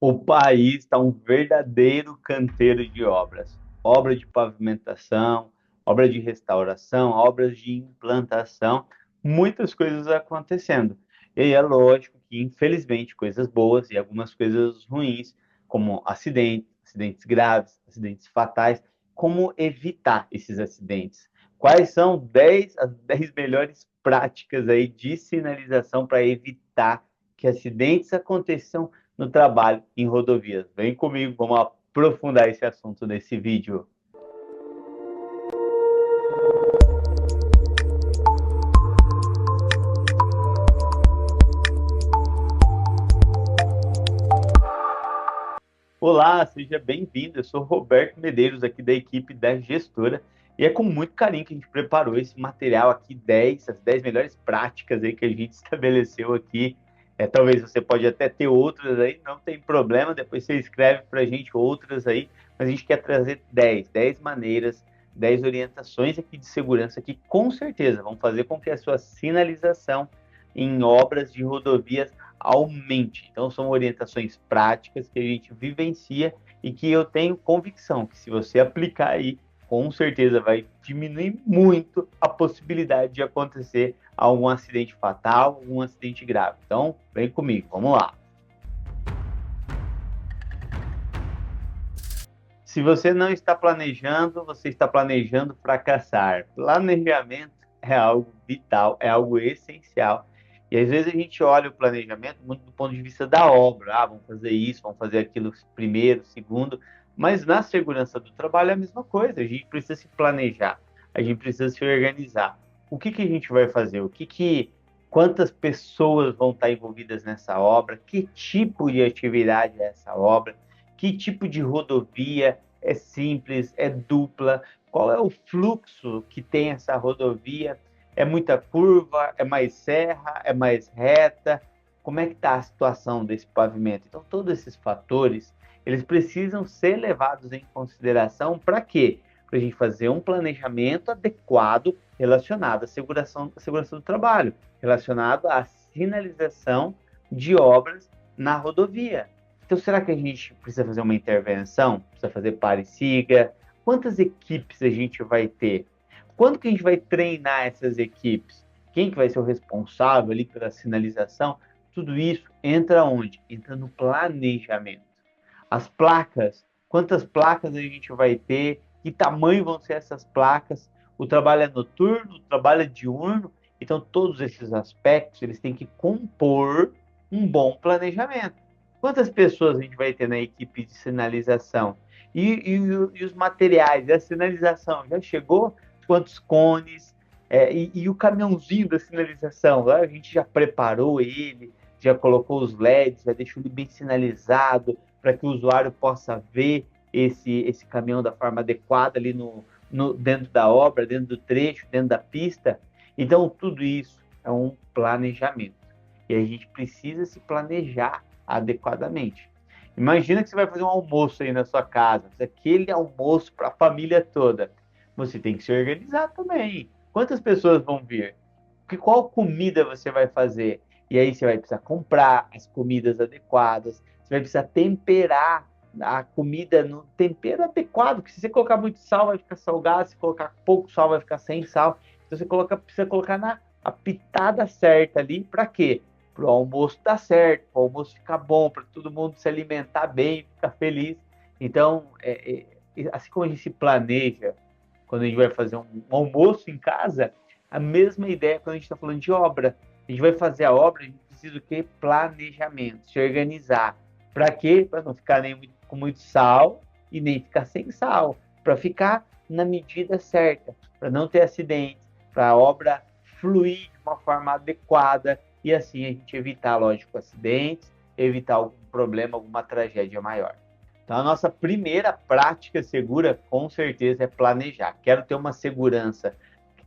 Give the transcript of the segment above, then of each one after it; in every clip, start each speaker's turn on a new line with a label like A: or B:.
A: O país está um verdadeiro canteiro de obras. Obra de pavimentação, obra de restauração, obras de implantação, muitas coisas acontecendo. E aí é lógico que, infelizmente, coisas boas e algumas coisas ruins, como acidentes, acidentes graves, acidentes fatais, como evitar esses acidentes? Quais são as 10 melhores práticas aí de sinalização para evitar que acidentes aconteçam no trabalho em rodovias? Vem comigo, vamos aprofundar esse assunto nesse vídeo. Olá, seja bem-vindo. Eu sou Roberto Medeiros, aqui da equipe da Gestora, e é com muito carinho que a gente preparou esse material aqui, as 10 melhores práticas aí que a gente estabeleceu aqui. Talvez você pode até ter outras aí, não tem problema, depois você escreve para a gente outras aí, mas a gente quer trazer 10 maneiras, 10 orientações aqui de segurança que com certeza vão fazer com que a sua sinalização em obras de rodovias aumente. Então, são orientações práticas que a gente vivencia e que eu tenho convicção que, se você aplicar aí, com certeza vai diminuir muito a possibilidade de acontecer algum acidente fatal, algum acidente grave. Então, vem comigo, vamos lá. Se você não está planejando, você está planejando fracassar. Planejamento é algo vital, é algo essencial. E às vezes a gente olha o planejamento muito do ponto de vista da obra. Ah, vamos fazer isso, vamos fazer aquilo primeiro, segundo. Mas na segurança do trabalho é a mesma coisa. A gente precisa se planejar, a gente precisa se organizar. O que que a gente vai fazer? Quantas pessoas vão estar envolvidas nessa obra? Que tipo de atividade é essa obra? Que tipo de rodovia é simples, é dupla? Qual é o fluxo que tem essa rodovia? É muita curva? É mais serra? É mais reta? Como é que está a situação desse pavimento? Então, todos esses fatores, eles precisam ser levados em consideração para quê? Para a gente fazer um planejamento adequado relacionado à segurança do trabalho, relacionado à sinalização de obras na rodovia. Então, será que a gente precisa fazer uma intervenção? Precisa fazer pare e siga? Quantas equipes a gente vai ter? Quando que a gente vai treinar essas equipes? Quem que vai ser o responsável ali pela sinalização? Tudo isso entra onde? Entra no planejamento. As placas, quantas placas a gente vai ter? Que tamanho vão ser essas placas? O trabalho é noturno, o trabalho é diurno. Então, todos esses aspectos, eles têm que compor um bom planejamento. Quantas pessoas a gente vai ter na equipe de sinalização? E os materiais, a sinalização já chegou? Quantos cones? E o caminhãozinho da sinalização? A gente já preparou ele, já colocou os LEDs, já deixou ele bem sinalizado para que o usuário possa ver esse caminhão da forma adequada ali dentro da obra, dentro do trecho, dentro da pista. Então, tudo isso é um planejamento. E a gente precisa se planejar adequadamente. Imagina que você vai fazer um almoço aí na sua casa, aquele almoço para a família toda. Você tem que se organizar também. Quantas pessoas vão vir? Qual comida você vai fazer? E aí você vai precisar comprar as comidas adequadas, você vai precisar temperar a comida no tempero adequado, porque se você colocar muito sal, vai ficar salgado, se colocar pouco sal, vai ficar sem sal. Então você precisa colocar na a pitada certa ali, para quê? Para o almoço dar certo, para o almoço ficar bom, para todo mundo se alimentar bem, ficar feliz. Então, assim como a gente se planeja quando a gente vai fazer um almoço em casa, a mesma ideia quando a gente está falando de obra. A gente vai fazer a obra, a gente precisa do quê? Planejamento, se organizar. Para quê? Para não ficar nem com muito sal e nem ficar sem sal. Para ficar na medida certa, para não ter acidentes, para a obra fluir de uma forma adequada e assim a gente evitar, lógico, acidentes, evitar algum problema, alguma tragédia maior. Então, a nossa primeira prática segura, com certeza, é planejar. Quero ter uma segurança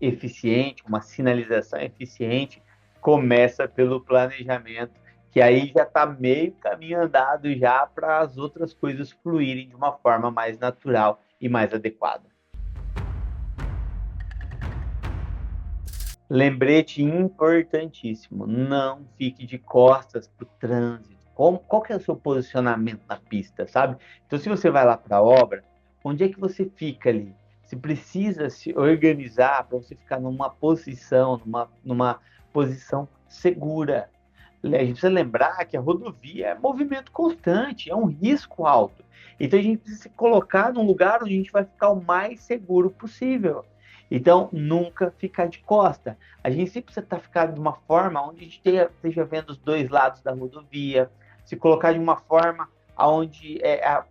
A: eficiente, uma sinalização eficiente, começa pelo planejamento, que aí já está meio caminho andado já para as outras coisas fluírem de uma forma mais natural e mais adequada. Lembrete importantíssimo: não fique de costas para o trânsito. Qual que é o seu posicionamento na pista, sabe? Então, se você vai lá para a obra, onde é que você fica ali? Você precisa se organizar para você ficar numa posição segura. A gente precisa lembrar que a rodovia é movimento constante, é um risco alto. Então a gente precisa se colocar num lugar onde a gente vai ficar o mais seguro possível. Então, nunca ficar de costa. A gente sempre precisa estar ficando de uma forma onde a gente esteja vendo os dois lados da rodovia, se colocar de uma forma onde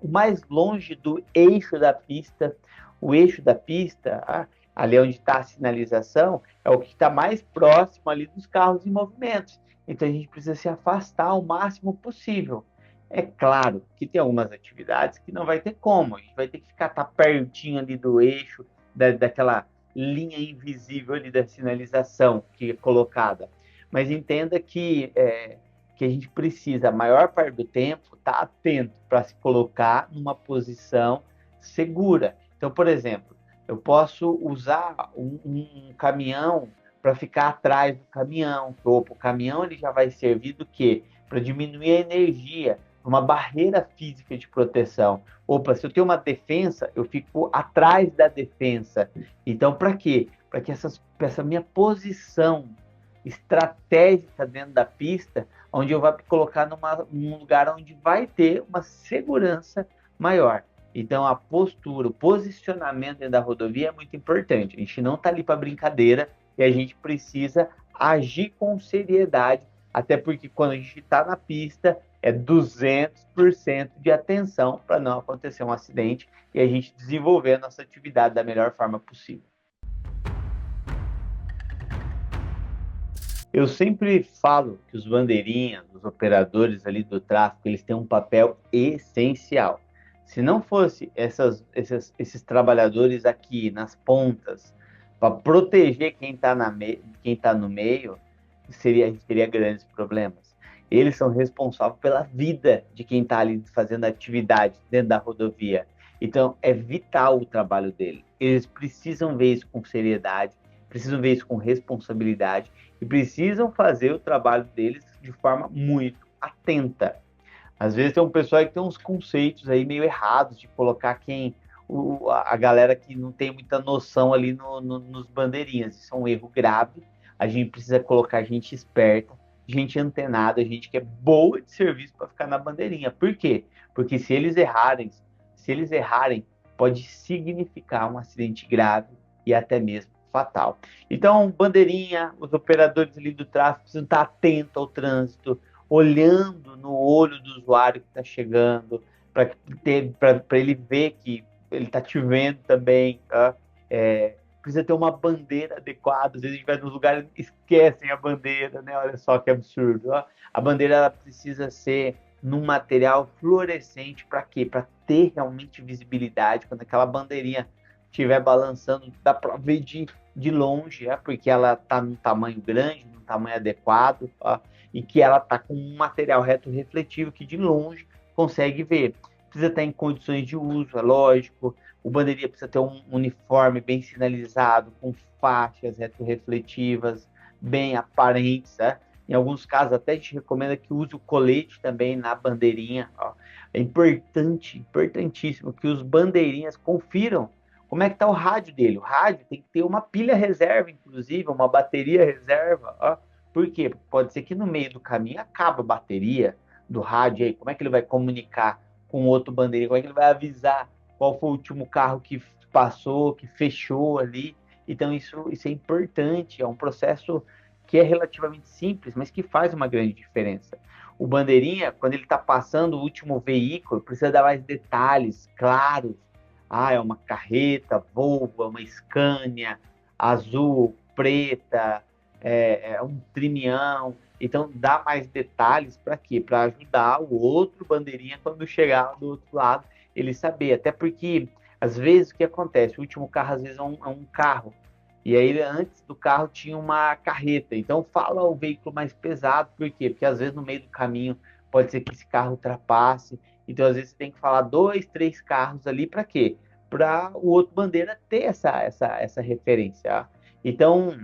A: o mais longe do eixo da pista. O eixo da pista, ali onde está a sinalização, é o que está mais próximo ali dos carros em movimento. Então a gente precisa se afastar o máximo possível. É claro que tem algumas atividades que não vai ter como, a gente vai ter que ficar tá pertinho ali do eixo, daquela linha invisível ali da sinalização que é colocada. Mas entenda que a gente precisa, a maior parte do tempo, estar atento para se colocar numa posição segura. Então, por exemplo, eu posso usar um caminhão para ficar atrás do caminhão. O caminhão ele já vai servir do quê? Para diminuir a energia, uma barreira física de proteção. Opa, se eu tenho uma defensa, eu fico atrás da defensa. Então, para quê? Para que essa minha posição estratégica dentro da pista, onde eu vou me colocar num lugar onde vai ter uma segurança maior. Então, a postura, o posicionamento dentro da rodovia é muito importante. A gente não está ali para brincadeira e a gente precisa agir com seriedade, até porque quando a gente está na pista, é 200% de atenção para não acontecer um acidente e a gente desenvolver a nossa atividade da melhor forma possível. Eu sempre falo que os bandeirinhas, os operadores ali do tráfego, eles têm um papel essencial. Se não fosse esses trabalhadores aqui nas pontas para proteger quem tá no meio, a gente teria grandes problemas. Eles são responsáveis pela vida de quem está ali fazendo atividade dentro da rodovia. Então, é vital o trabalho deles. Eles precisam ver isso com seriedade, precisam ver isso com responsabilidade e precisam fazer o trabalho deles de forma muito atenta. Às vezes tem um pessoal que tem uns conceitos aí meio errados de colocar a galera que não tem muita noção ali nos bandeirinhas. Isso é um erro grave. A gente precisa colocar gente esperta, gente antenada, gente que é boa de serviço para ficar na bandeirinha. Por quê? Porque se eles errarem, pode significar um acidente grave e até mesmo fatal. Então, bandeirinha, os operadores ali do tráfego precisam estar atentos ao trânsito, olhando no olho do usuário que está chegando, para ele ver que ele está te vendo também. Tá? Precisa ter uma bandeira adequada. Às vezes a gente vai nos lugares e esquecem a bandeira, né? Olha só que absurdo. Ó. A bandeira ela precisa ser num material fluorescente para quê? Para ter realmente visibilidade. Quando aquela bandeirinha estiver balançando, dá para ver de longe, porque ela está num tamanho grande, num tamanho adequado, ó, e que ela está com um material retrorefletivo que de longe consegue ver. Precisa estar em condições de uso, é lógico. O bandeirinha precisa ter um uniforme bem sinalizado, com faixas retrorefletivas, bem aparentes. Né? Em alguns casos, até a gente recomenda que use o colete também na bandeirinha. Ó. É importante, importantíssimo que os bandeirinhas confiram como é que está o rádio dele. O rádio tem que ter uma pilha reserva, inclusive, uma bateria reserva. Ó. Por quê? Porque pode ser que no meio do caminho acabe a bateria do rádio aí. Como é que ele vai comunicar com outro bandeirinha? Como é que ele vai avisar qual foi o último carro que passou, que fechou ali? Então, isso é importante. É um processo que é relativamente simples, mas que faz uma grande diferença. O bandeirinha, quando ele está passando o último veículo, precisa dar mais detalhes claros. É uma carreta, Volvo, é uma Scania, azul, preta, é um trimião. Então, dá mais detalhes para quê? Para ajudar o outro bandeirinha quando chegar do outro lado, ele saber. Até porque, às vezes, o que acontece? O último carro, às vezes, é um carro. E aí, antes do carro, tinha uma carreta. Então, fala o veículo mais pesado. Por quê? Porque, às vezes, no meio do caminho, pode ser que esse carro ultrapasse. Então, às vezes, você tem que falar 2, 3 carros ali para quê? Para o outro bandeira ter essa referência. Então,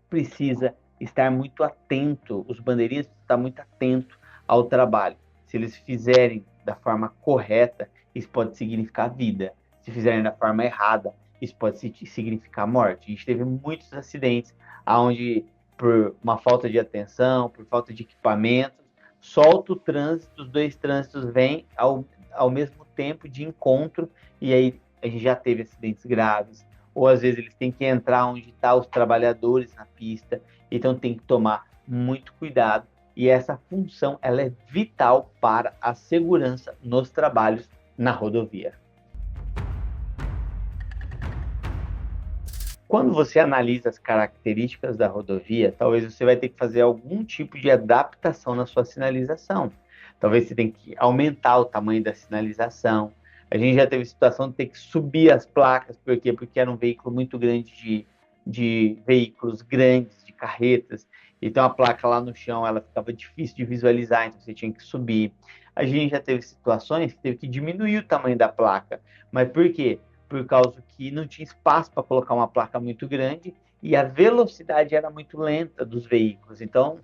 A: precisa estar muito atento, os bandeirinhas precisam estar muito atento ao trabalho. Se eles fizerem da forma correta, isso pode significar vida. Se fizerem da forma errada, isso pode significar morte. A gente teve muitos acidentes onde, por uma falta de atenção, por falta de equipamentos, solta o trânsito, os dois trânsitos vêm ao mesmo tempo de encontro, e aí a gente já teve acidentes graves, ou às vezes eles têm que entrar onde estão os trabalhadores na pista, então tem que tomar muito cuidado, e essa função ela é vital para a segurança nos trabalhos na rodovia. Quando você analisa as características da rodovia, talvez você vai ter que fazer algum tipo de adaptação na sua sinalização. Talvez você tenha que aumentar o tamanho da sinalização. A gente já teve situação de ter que subir as placas, por quê? Porque era um veículo muito grande de veículos grandes, de carretas. Então a placa lá no chão ela ficava difícil de visualizar, então você tinha que subir. A gente já teve situações que teve que diminuir o tamanho da placa. Mas por quê? Por causa que não tinha espaço para colocar uma placa muito grande e a velocidade era muito lenta dos veículos. Então,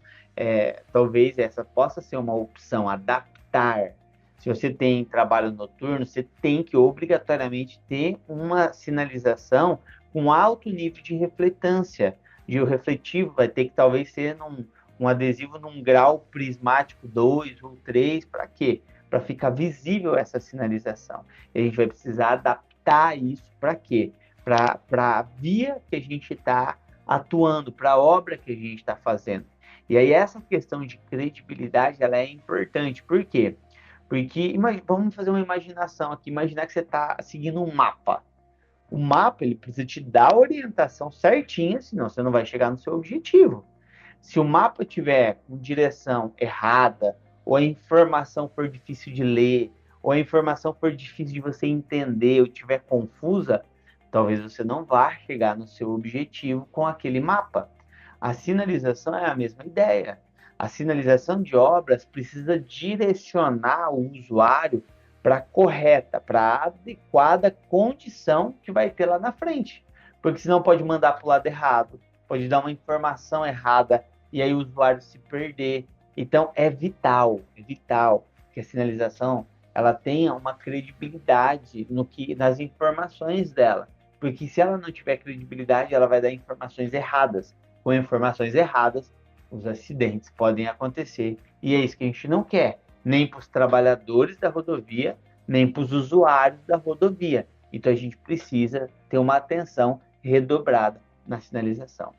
A: talvez essa possa ser uma opção, adaptar. Se você tem trabalho noturno, você tem que obrigatoriamente ter uma sinalização com alto nível de refletância. E o refletivo vai ter que talvez ser um adesivo num grau prismático 2 ou 3, para quê? Para ficar visível essa sinalização. E a gente vai precisar adaptar isso para quê? Para a via que a gente está atuando, para a obra que a gente está fazendo. E aí essa questão de credibilidade ela é importante. Por quê? Porque vamos fazer uma imaginação aqui. Imaginar que você está seguindo um mapa. O mapa ele precisa te dar a orientação certinha, senão você não vai chegar no seu objetivo. Se o mapa tiver com direção errada, ou a informação for difícil de ler, ou a informação for difícil de você entender, ou tiver confusa, talvez você não vá chegar no seu objetivo com aquele mapa. A sinalização é a mesma ideia. A sinalização de obras precisa direcionar o usuário para a correta, para a adequada condição que vai ter lá na frente. Porque senão pode mandar para o lado errado, pode dar uma informação errada e aí o usuário se perder. Então é vital que a sinalização ela tenha uma credibilidade nas informações dela. Porque se ela não tiver credibilidade, ela vai dar informações erradas. Com informações erradas, os acidentes podem acontecer. E é isso que a gente não quer, nem para os trabalhadores da rodovia, nem para os usuários da rodovia. Então a gente precisa ter uma atenção redobrada na sinalização.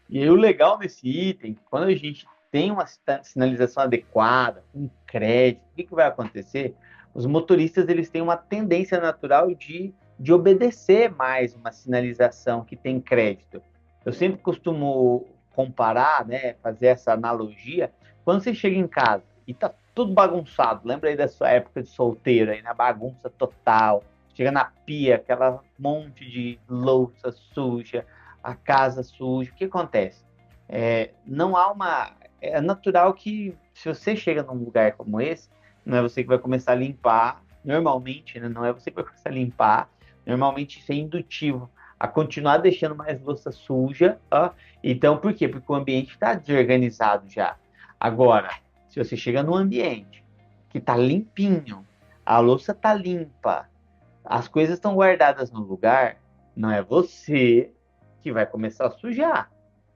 A: E aí o legal desse item, quando a gente tem uma sinalização adequada, com crédito, o que vai acontecer? Os motoristas eles têm uma tendência natural de obedecer mais uma sinalização que tem crédito. Eu sempre costumo comparar, né, fazer essa analogia, quando você chega em casa e tá tudo bagunçado, lembra aí da sua época de solteiro, aí na bagunça total, chega na pia, aquela monte de louça suja, a casa suja, o que acontece? Não há uma... É natural que se você chega num lugar como esse, não é você que vai começar a limpar, normalmente, né, não é você que vai começar a limpar, normalmente isso é indutivo a continuar deixando mais louça suja. Ó. Então, por quê? Porque o ambiente está desorganizado já. Agora, se você chega num ambiente que está limpinho, a louça está limpa, as coisas estão guardadas no lugar, não é você que vai começar a sujar.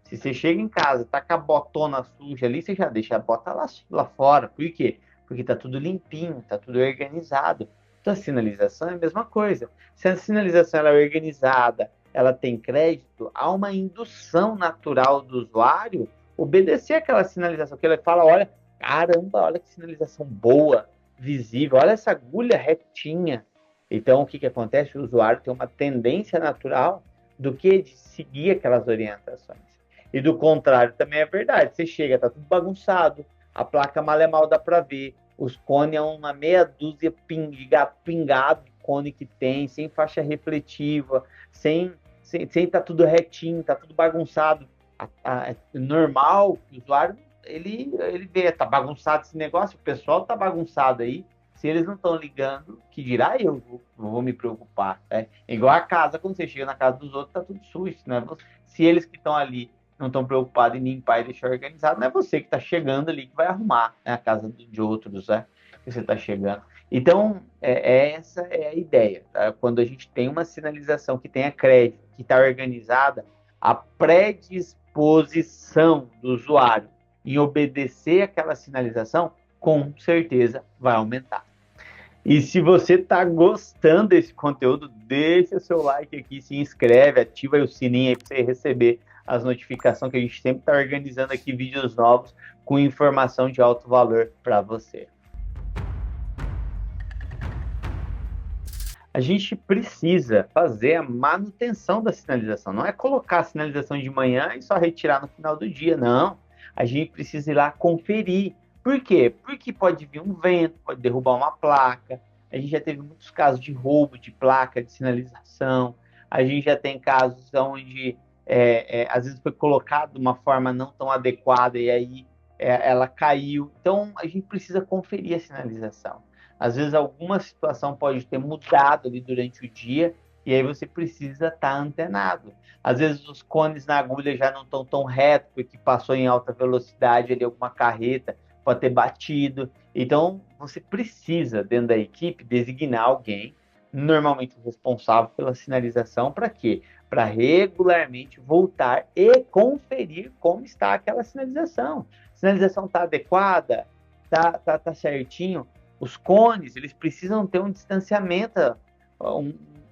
A: Se você chega em casa, tá com a botona suja ali, você já deixa a bota lá fora. Por quê? Porque tá tudo limpinho, tá tudo organizado. Então a sinalização é a mesma coisa. Se a sinalização ela é organizada, ela tem crédito, há uma indução natural do usuário obedecer aquela sinalização, que ele fala, olha, caramba, olha que sinalização boa, visível, olha essa agulha retinha. Então o que acontece? O usuário tem uma tendência natural do que de seguir aquelas orientações. E do contrário também é verdade. Você chega, tá tudo bagunçado, a placa mal é mal dá para ver, os cones é uma meia dúzia pingado de cone que tem, sem faixa refletiva, sem tá tudo retinho, tá tudo bagunçado. É normal que o usuário ele vê, tá bagunçado esse negócio, o pessoal tá bagunçado aí. Se eles não estão ligando, que dirá eu vou me preocupar. Né? Igual a casa, quando você chega na casa dos outros, tá tudo sujo. Né? Se eles que estão ali não estão preocupados em limpar e deixar organizado. Não é você que está chegando ali que vai arrumar, né, a casa de outros, né, que você está chegando. Então, essa é a ideia. Tá? Quando a gente tem uma sinalização que tenha crédito, que está organizada, a predisposição do usuário em obedecer aquela sinalização, com certeza vai aumentar. E se você está gostando desse conteúdo, deixa seu like aqui, se inscreve, ativa aí o sininho aí para você receber as notificações, que a gente sempre está organizando aqui vídeos novos com informação de alto valor para você. A gente precisa fazer a manutenção da sinalização. Não é colocar a sinalização de manhã e só retirar no final do dia, não. A gente precisa ir lá conferir. Por quê? Porque pode vir um vento, pode derrubar uma placa. A gente já teve muitos casos de roubo de placa de sinalização. A gente já tem casos onde às vezes foi colocado de uma forma não tão adequada e aí ela caiu. Então a gente precisa conferir a sinalização. Às vezes alguma situação pode ter mudado ali durante o dia e aí você precisa estar antenado. Às vezes os cones na agulha já não estão tão retos porque passou em alta velocidade ali alguma carreta, pode ter batido. Então você precisa, dentro da equipe, designar alguém, normalmente responsável pela sinalização, para quê? Para regularmente voltar e conferir como está aquela sinalização. A sinalização está adequada? Tá certinho? Os cones, eles precisam ter um distanciamento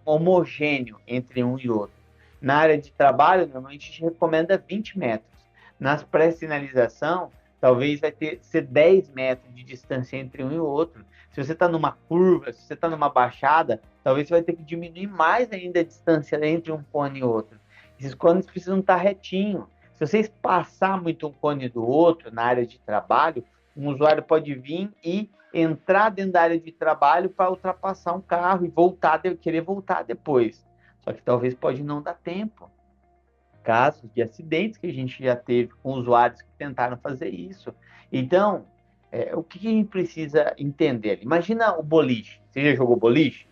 A: homogêneo entre um e outro. Na área de trabalho, normalmente a gente recomenda 20 metros. Nas pré-sinalização, talvez vai ser 10 metros de distância entre um e outro. Se você está numa curva, se você está numa baixada, talvez você vai ter que diminuir mais ainda a distância entre um cone e outro. Esses cones precisam estar retinhos. Se você espaçar muito um cone do outro na área de trabalho, um usuário pode vir e entrar dentro da área de trabalho para ultrapassar um carro e querer voltar depois. Só que talvez pode não dar tempo. Casos de acidentes que a gente já teve com usuários que tentaram fazer isso. Então, o que a gente precisa entender? Imagina o boliche. Você já jogou boliche?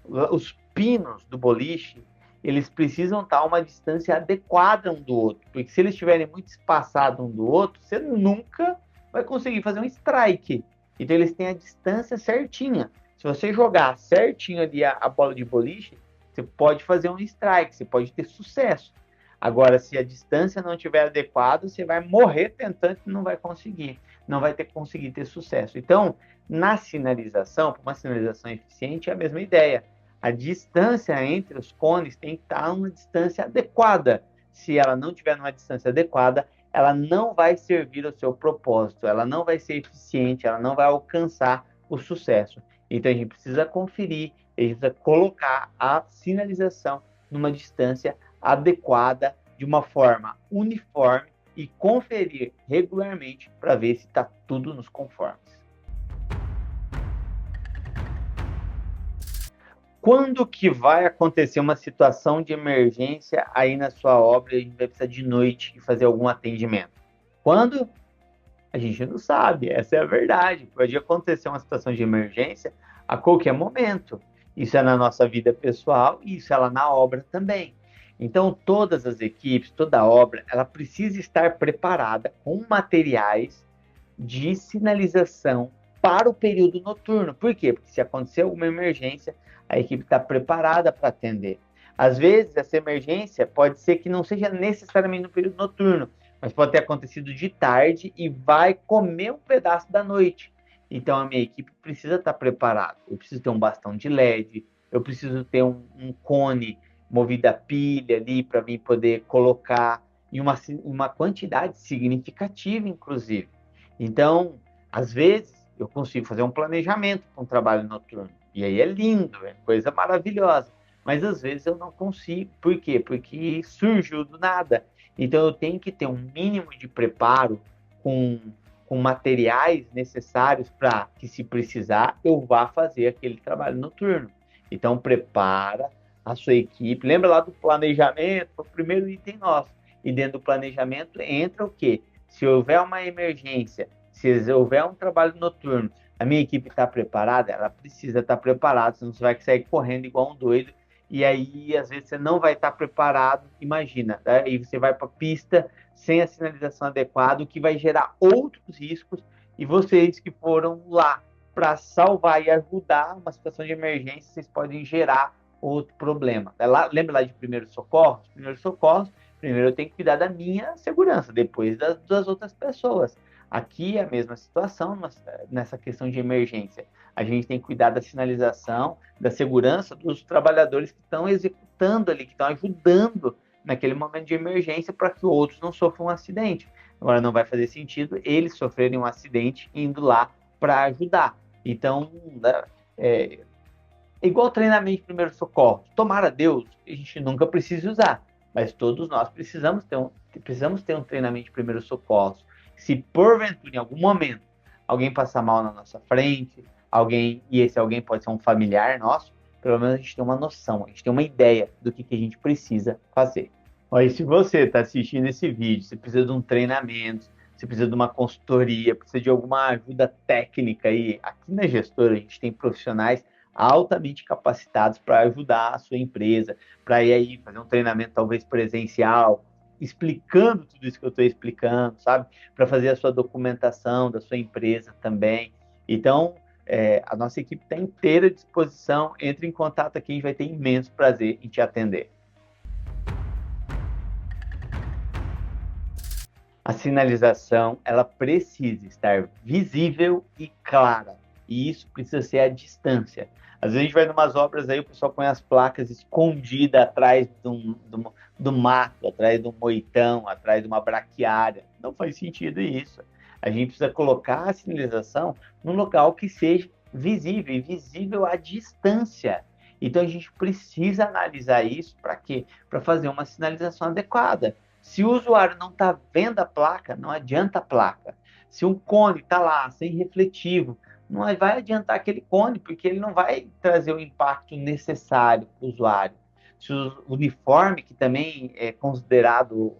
A: Os pinos do boliche, eles precisam estar a uma distância adequada um do outro. Porque se eles estiverem muito espaçados um do outro, você nunca vai conseguir fazer um strike. Então eles têm a distância certinha. Se você jogar certinho ali a bola de boliche, você pode fazer um strike, você pode ter sucesso. Agora, se a distância não estiver adequada, você vai morrer tentando e não vai conseguir. Não vai conseguir ter sucesso. Então, na sinalização, para uma sinalização eficiente, é a mesma ideia. A distância entre os cones tem que estar uma distância adequada. Se ela não tiver numa distância adequada, ela não vai servir ao seu propósito, ela não vai ser eficiente, ela não vai alcançar o sucesso. Então a gente precisa conferir, a gente precisa colocar a sinalização numa distância adequada, de uma forma uniforme e conferir regularmente para ver se está tudo nos conformes. Quando que vai acontecer uma situação de emergência aí na sua obra e a gente vai precisar de noite fazer algum atendimento? Quando? A gente não sabe, essa é a verdade. Pode acontecer uma situação de emergência a qualquer momento. Isso é na nossa vida pessoal e isso é lá na obra também. Então, todas as equipes, toda obra, ela precisa estar preparada com materiais de sinalização para o período noturno. Por quê? Porque se acontecer alguma emergência, a equipe está preparada para atender. Às vezes, essa emergência pode ser que não seja necessariamente no período noturno, mas pode ter acontecido de tarde e vai comer um pedaço da noite. Então, a minha equipe precisa estar preparada. Eu preciso ter um bastão de LED, eu preciso ter um cone movido a pilha ali para mim poder colocar em uma quantidade significativa, inclusive. Então, às vezes, eu consigo fazer um planejamento para um trabalho noturno. E aí é lindo, é coisa maravilhosa. Mas às vezes eu não consigo. Por quê? Porque surgiu do nada. Então eu tenho que ter um mínimo de preparo com materiais necessários para que, se precisar, eu vá fazer aquele trabalho noturno. Então prepara a sua equipe. Lembra lá do planejamento? Foi o primeiro item nosso. E dentro do planejamento entra o quê? Se houver uma emergência, se houver um trabalho noturno, a minha equipe está preparada? Ela precisa estar preparada, senão você vai sair correndo igual um doido e aí às vezes você não vai estar preparado, imagina, né? E você vai para a pista sem a sinalização adequada, o que vai gerar outros riscos, e vocês que foram lá para salvar e ajudar uma situação de emergência, vocês podem gerar outro problema. Lembra lá de primeiros socorros? Primeiros socorros, primeiro eu tenho que cuidar da minha segurança, depois das outras pessoas. Aqui é a mesma situação nessa questão de emergência. A gente tem que cuidar da sinalização, da segurança dos trabalhadores que estão executando ali, que estão ajudando naquele momento de emergência para que outros não sofram um acidente. Agora, não vai fazer sentido eles sofrerem um acidente indo lá para ajudar. Então, é, é igual treinamento de primeiro socorro. Tomara Deus, a gente nunca precisa usar, mas todos nós precisamos ter um treinamento de primeiro socorro. Se porventura, em algum momento, alguém passar mal na nossa frente, e esse alguém pode ser um familiar nosso, pelo menos a gente tem uma noção, a gente tem uma ideia do que a gente precisa fazer. Olha, se você está assistindo esse vídeo, você precisa de um treinamento, você precisa de uma consultoria, precisa de alguma ajuda técnica aí, aqui na Gestora a gente tem profissionais altamente capacitados para ajudar a sua empresa, para ir aí fazer um treinamento talvez presencial, explicando tudo isso que eu estou explicando, sabe? Para fazer a sua documentação da sua empresa também. Então, a nossa equipe está inteira à disposição. Entre em contato aqui, a gente vai ter imenso prazer em te atender. A sinalização, ela precisa estar visível e clara. E isso precisa ser a distância. Às vezes a gente vai em umas obras aí, o pessoal põe as placas escondidas atrás do mato, atrás de um moitão, atrás de uma braquiária. Não faz sentido isso. A gente precisa colocar a sinalização num local que seja visível, e visível à distância. Então a gente precisa analisar isso para quê? Para fazer uma sinalização adequada. Se o usuário não está vendo a placa, não adianta a placa. Se um cone está lá, sem refletivo, não vai adiantar aquele cone, porque ele não vai trazer o impacto necessário para o usuário. Se o uniforme, que também é considerado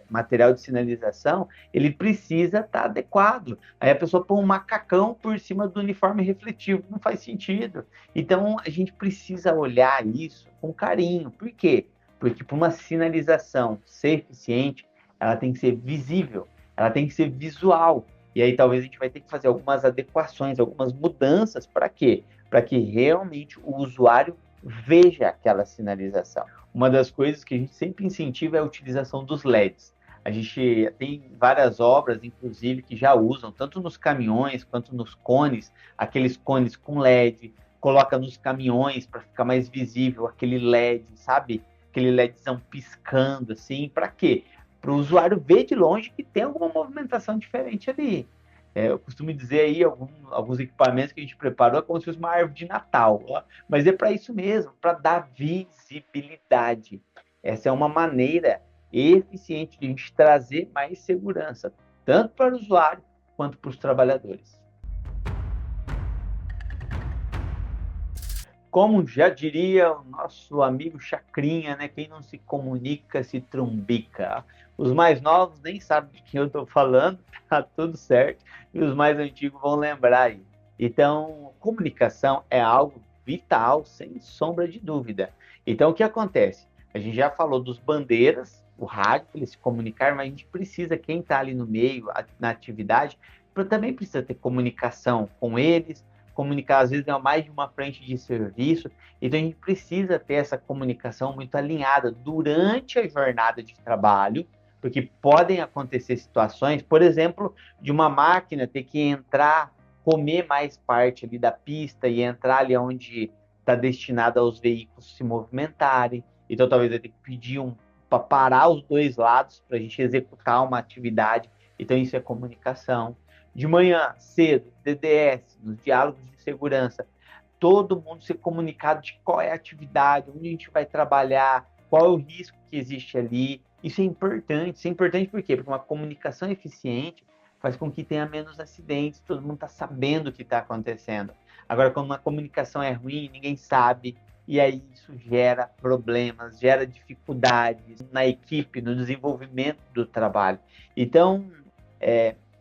A: material de sinalização, ele precisa estar adequado. Aí a pessoa põe um macacão por cima do uniforme refletivo, não faz sentido. Então, a gente precisa olhar isso com carinho. Por quê? Porque para uma sinalização ser eficiente, ela tem que ser visível, ela tem que ser visual. E aí talvez a gente vai ter que fazer algumas adequações, algumas mudanças. Para quê? Para que realmente o usuário veja aquela sinalização. Uma das coisas que a gente sempre incentiva é a utilização dos LEDs. A gente tem várias obras, inclusive, que já usam, tanto nos caminhões quanto nos cones, aqueles cones com LED, coloca nos caminhões para ficar mais visível aquele LED, sabe? Aquele LEDzão piscando, assim, para quê? Para o usuário ver de longe que tem alguma movimentação diferente ali. Eu costumo dizer aí, alguns equipamentos que a gente preparou é como se fosse uma árvore de Natal, ó. Mas é para isso mesmo, para dar visibilidade. Essa é uma maneira eficiente de a gente trazer mais segurança, tanto para o usuário quanto para os trabalhadores. Como já diria o nosso amigo Chacrinha, né? Quem não se comunica se trumbica. Os mais novos nem sabem de quem eu estou falando, tá tudo certo, e os mais antigos vão lembrar aí. Então, comunicação é algo vital, sem sombra de dúvida. Então, o que acontece? A gente já falou dos bandeiras, o rádio, para eles se comunicar, mas a gente precisa, quem está ali no meio, na atividade, também precisa ter comunicação com eles, comunicar, às vezes, é mais de uma frente de serviço, então a gente precisa ter essa comunicação muito alinhada durante a jornada de trabalho, porque podem acontecer situações, por exemplo, de uma máquina ter que entrar, comer mais parte ali da pista e entrar ali onde está destinada aos veículos se movimentarem, então talvez eu tenha que pedir para parar os dois lados para a gente executar uma atividade, então isso é comunicação. De manhã, cedo, DDS, nos diálogos de segurança, todo mundo ser comunicado de qual é a atividade, onde a gente vai trabalhar, qual é o risco que existe ali. Isso é importante. Isso é importante por quê? Porque uma comunicação eficiente faz com que tenha menos acidentes, todo mundo está sabendo o que está acontecendo. Agora, quando uma comunicação é ruim, ninguém sabe, e aí isso gera problemas, gera dificuldades na equipe, no desenvolvimento do trabalho. Então,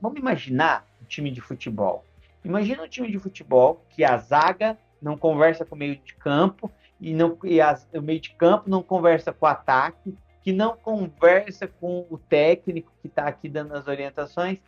A: vamos imaginar um time de futebol. Imagina um time de futebol que a zaga não conversa com o meio de campo, o meio de campo não conversa com o ataque, que não conversa com o técnico que está aqui dando as orientações.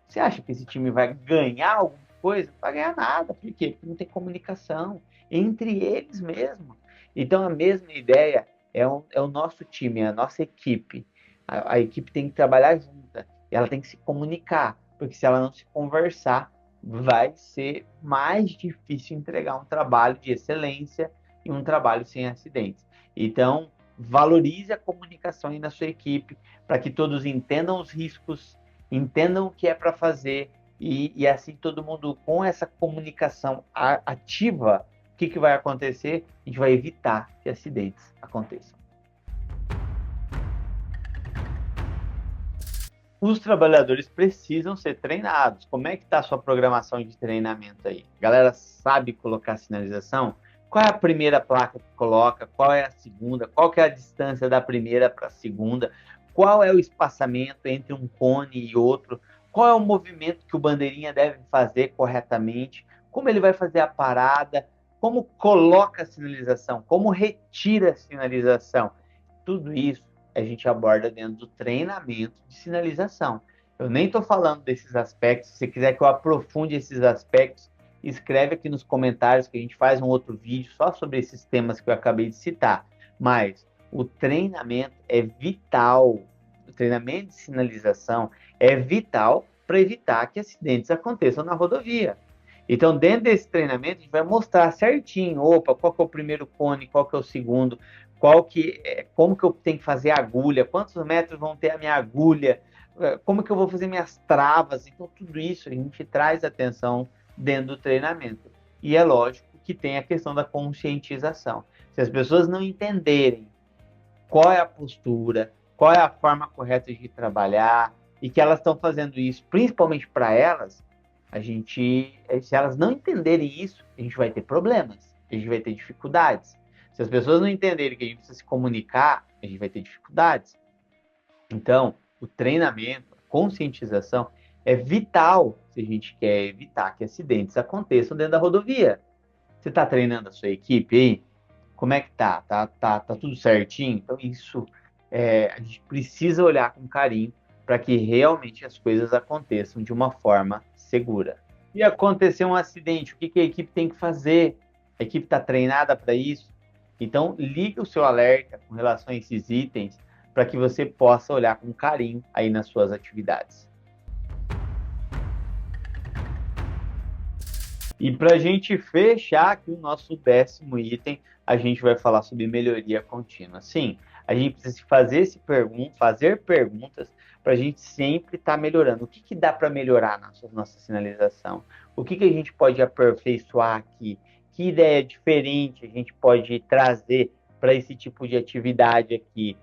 A: Você acha que esse time vai ganhar alguma coisa? Não vai ganhar nada. Por quê? Porque não tem comunicação entre eles mesmo. Então, a mesma ideia é o nosso time, é a nossa equipe. A equipe tem que trabalhar junta, ela tem que se comunicar, porque se ela não se conversar, vai ser mais difícil entregar um trabalho de excelência e um trabalho sem acidentes. Então, valorize a comunicação aí na sua equipe, para que todos entendam os riscos, entendam o que é para fazer, e assim todo mundo com essa comunicação ativa, o que vai acontecer? A gente vai evitar que acidentes aconteçam. Os trabalhadores precisam ser treinados. Como é que está a sua programação de treinamento aí? A galera sabe colocar sinalização? Qual é a primeira placa que coloca? Qual é a segunda? Qual que é a distância da primeira para a segunda? Qual é o espaçamento entre um cone e outro? Qual é o movimento que o bandeirinha deve fazer corretamente? Como ele vai fazer a parada? Como coloca a sinalização? Como retira a sinalização? Tudo isso a gente aborda dentro do treinamento de sinalização. Eu nem estou falando desses aspectos. Se você quiser que eu aprofunde esses aspectos, escreve aqui nos comentários que a gente faz um outro vídeo só sobre esses temas que eu acabei de citar. Mas o treinamento é vital. O treinamento de sinalização é vital para evitar que acidentes aconteçam na rodovia. Então, dentro desse treinamento, a gente vai mostrar certinho, qual que é o primeiro cone, qual que é o segundo, como que eu tenho que fazer a agulha, quantos metros vão ter a minha agulha, como que eu vou fazer minhas travas. Então, tudo isso a gente traz atenção dentro do treinamento. E é lógico que tem a questão da conscientização. Se as pessoas não entenderem qual é a postura, qual é a forma correta de trabalhar, e que elas estão fazendo isso principalmente para elas, se elas não entenderem isso, a gente vai ter problemas, a gente vai ter dificuldades. Se as pessoas não entenderem que a gente precisa se comunicar, a gente vai ter dificuldades. Então, o treinamento, a conscientização é vital se a gente quer evitar que acidentes aconteçam dentro da rodovia. Você está treinando a sua equipe aí? Como é que tá? Tá tudo certinho? Então, a gente precisa olhar com carinho para que realmente as coisas aconteçam de uma forma segura. E acontecer um acidente, o que a equipe tem que fazer? A equipe está treinada para isso? Então, ligue o seu alerta com relação a esses itens para que você possa olhar com carinho aí nas suas atividades. E para a gente fechar aqui o nosso 10º item, a gente vai falar sobre melhoria contínua. Sim, a gente precisa fazer perguntas para a gente sempre estar melhorando. O que dá para melhorar na nossa sinalização? O que a gente pode aperfeiçoar aqui? Que ideia diferente a gente pode trazer para esse tipo de atividade aqui?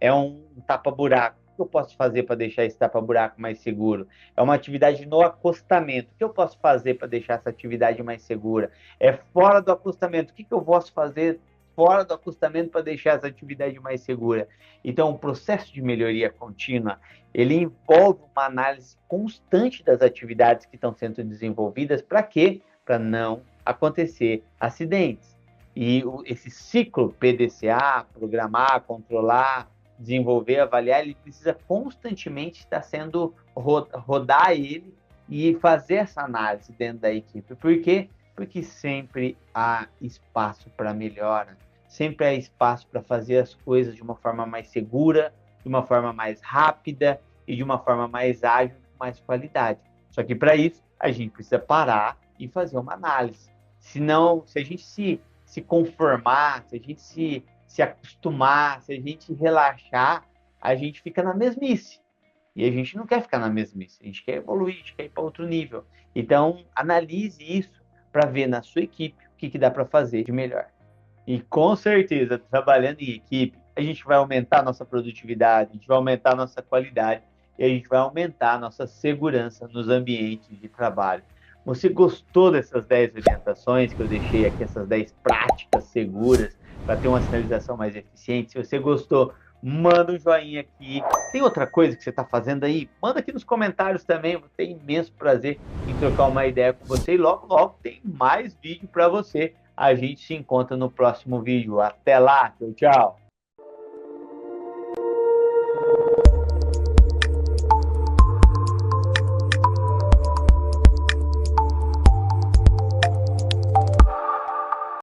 A: É um tapa-buraco. O que eu posso fazer para deixar esse tapa-buraco mais seguro? É uma atividade no acostamento. O que eu posso fazer para deixar essa atividade mais segura? É fora do acostamento. O que eu posso fazer fora do acostamento para deixar essa atividade mais segura? Então, o processo de melhoria contínua, ele envolve uma análise constante das atividades que estão sendo desenvolvidas. Para quê? Para não acontecer acidentes. E esse ciclo PDCA, programar, controlar, desenvolver, avaliar, ele precisa constantemente estar sendo rodar ele e fazer essa análise dentro da equipe. Por quê? Porque sempre há espaço para melhora, sempre há espaço para fazer as coisas de uma forma mais segura, de uma forma mais rápida e de uma forma mais ágil, com mais qualidade. Só que para isso, a gente precisa parar e fazer uma análise. Senão, se a gente se conformar, se a gente se acostumar, se a gente relaxar, a gente fica na mesmice. E a gente não quer ficar na mesmice, a gente quer evoluir, a gente quer ir para outro nível. Então, analise isso para ver na sua equipe o que dá para fazer de melhor. E com certeza, trabalhando em equipe, a gente vai aumentar a nossa produtividade, a gente vai aumentar a nossa qualidade e a gente vai aumentar a nossa segurança nos ambientes de trabalho. Você gostou dessas 10 orientações que eu deixei aqui, essas 10 práticas seguras para ter uma sinalização mais eficiente? Se você gostou, manda um joinha aqui. Tem outra coisa que você está fazendo aí? Manda aqui nos comentários também. Eu tenho imenso prazer em trocar uma ideia com você. E logo, logo tem mais vídeo para você. A gente se encontra no próximo vídeo. Até lá. Tchau, tchau.